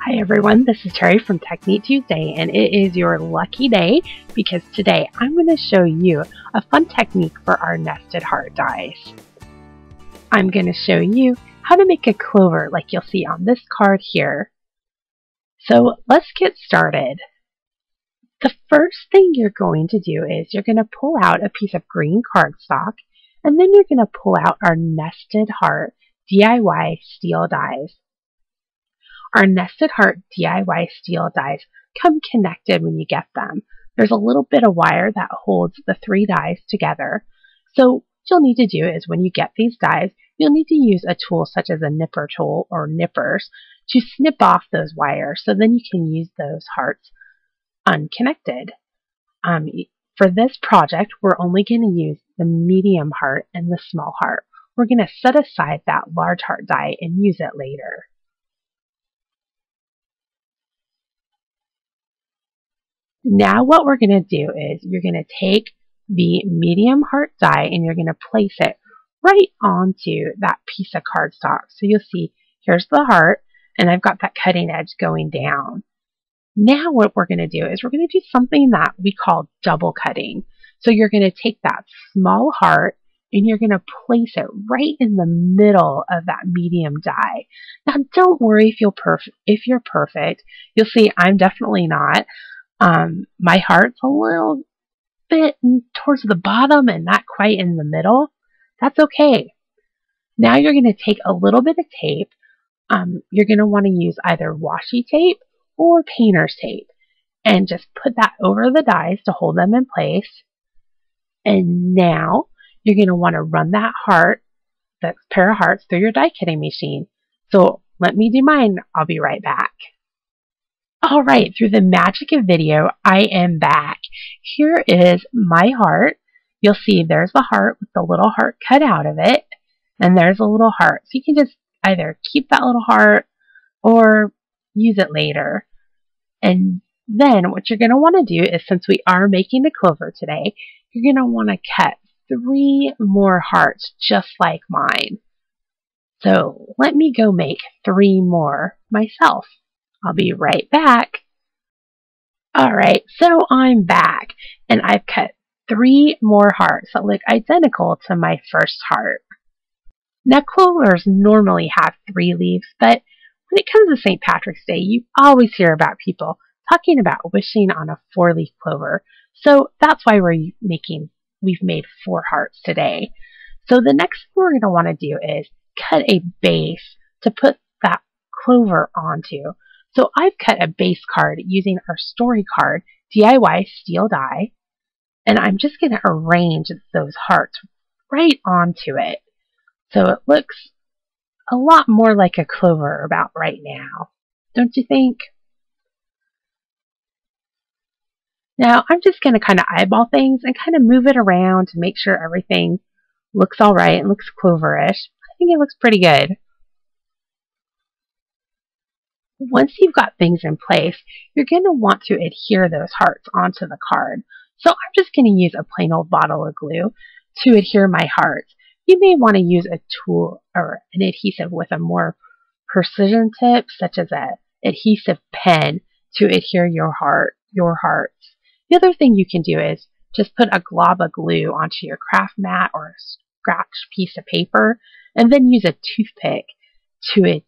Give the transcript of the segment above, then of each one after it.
Hi everyone, this is Teri from Technique Tuesday, and it is your lucky day because today I'm going to show you a fun technique for our nested heart dies. I'm going to show you how to make a clover like you'll see on this card here. So let's get started. The first thing you're going to do is you're going to pull out a piece of green cardstock, and then you're going to pull out our nested heart DIY steel dies. Our nested heart DIY steel dies come connected when you get them. There's a little bit of wire that holds the three dies together. So what you'll need to do is when you get these dies, you'll need to use a tool such as a nipper tool or nippers to snip off those wires so then you can use those hearts unconnected. For this project, we're only going to use the medium heart and the small heart. We're going to set aside that large heart die and use it later. Now what we're going to do is you're going to take the medium heart die and you're going to place it right onto that piece of cardstock. So you'll see here's the heart and I've got that cutting edge going down. Now what we're going to do is we're going to do something that we call double cutting. So you're going to take that small heart and you're going to place it right in the middle of that medium die. Now don't worry if you're perfect. You'll see I'm definitely not. My heart's a little bit towards the bottom and not quite in the middle. That's okay. Now you're going to take a little bit of tape. You're going to want to use either washi tape or painter's tape and just put that over the dies to hold them in place. And now you're going to want to run that pair of hearts through your die cutting machine. So let me do mine. I'll be right back. All right, through the magic of video, I am back. Here is my heart. You'll see there's the heart with the little heart cut out of it, and there's a little heart. So you can just either keep that little heart or use it later. And then what you're going to want to do is, since we are making a clover today, you're going to want to cut 3 more hearts just like mine. So let me go make 3 more myself. I'll be right back. Alright, so I'm back and I've cut 3 more hearts that look identical to my first heart. Now clovers normally have 3 leaves, but when it comes to St. Patrick's Day, you always hear about people talking about wishing on a 4-leaf clover. So that's why we've made 4 hearts today. So the next thing we're going to want to do is cut a base to put that clover onto. So I've cut a base card using our story card DIY steel die, and I'm just going to arrange those hearts right onto it. So it looks a lot more like a clover about right now, don't you think? Now I'm just going to kind of eyeball things and kind of move it around to make sure everything looks all right and looks cloverish. I think it looks pretty good. Once you've got things in place, you're going to want to adhere those hearts onto the card. So I'm just going to use a plain old bottle of glue to adhere my hearts. You may want to use a tool or an adhesive with a more precision tip, such as an adhesive pen, to adhere your hearts. The other thing you can do is just put a glob of glue onto your craft mat or a scratch piece of paper, and then use a toothpick to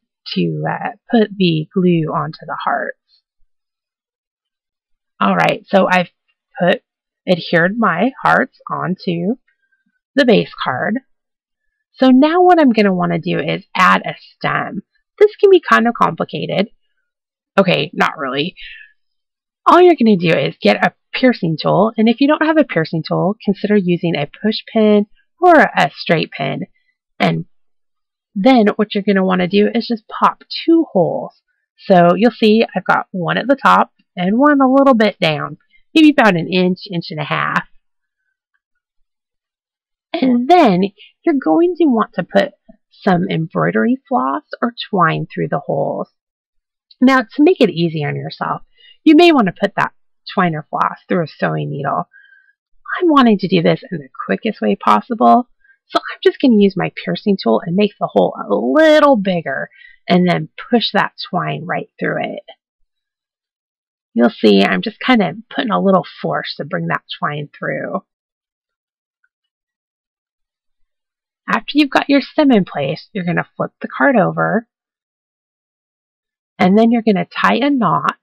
put the glue onto the hearts. Alright, so I've adhered my hearts onto the base card. So now what I'm going to want to do is add a stem. This can be kind of complicated. Okay, not really. All you're going to do is get a piercing tool, and if you don't have a piercing tool, consider using a push pin or a straight pin. And then what you're going to want to do is just pop 2 holes. So you'll see I've got one at the top and one a little bit down, maybe about an inch, inch and a half. And then you're going to want to put some embroidery floss or twine through the holes. Now to make it easy on yourself, you may want to put that twine or floss through a sewing needle. I'm wanting to do this in the quickest way possible. So I'm just going to use my piercing tool and make the hole a little bigger. and then push that twine right through it. You'll see I'm just kind of putting a little force to bring that twine through. After you've got your stem in place, you're going to flip the card over, and then you're going to tie a knot.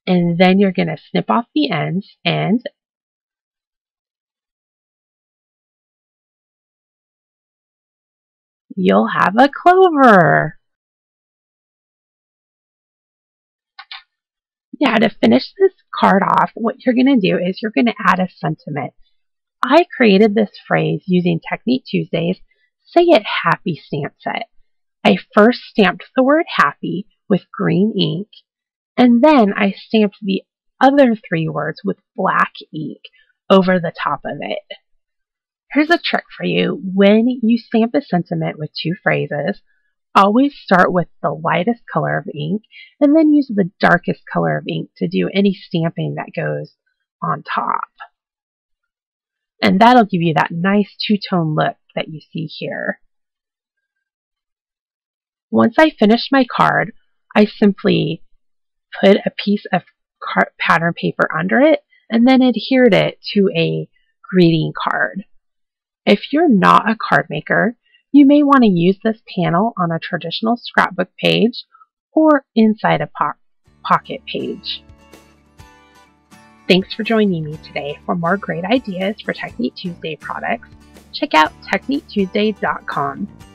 And then you're going to snip off the ends, and you'll have a clover. Now, to finish this card off, what you're going to do is you're going to add a sentiment. I created this phrase using Technique Tuesday's Say It Happy stamp set. I first stamped the word happy with green ink, and then I stamped the other 3 words with black ink over the top of it. Here's a trick for you. When you stamp a sentiment with 2 phrases, always start with the lightest color of ink and then use the darkest color of ink to do any stamping that goes on top. And that'll give you that nice 2-tone look that you see here. Once I finished my card, I simply put a piece of pattern paper under it and then adhered it to a greeting card. If you're not a card maker, you may want to use this panel on a traditional scrapbook page or inside a pocket page. Thanks for joining me today. For more great ideas for Technique Tuesday products, check out TechniqueTuesday.com.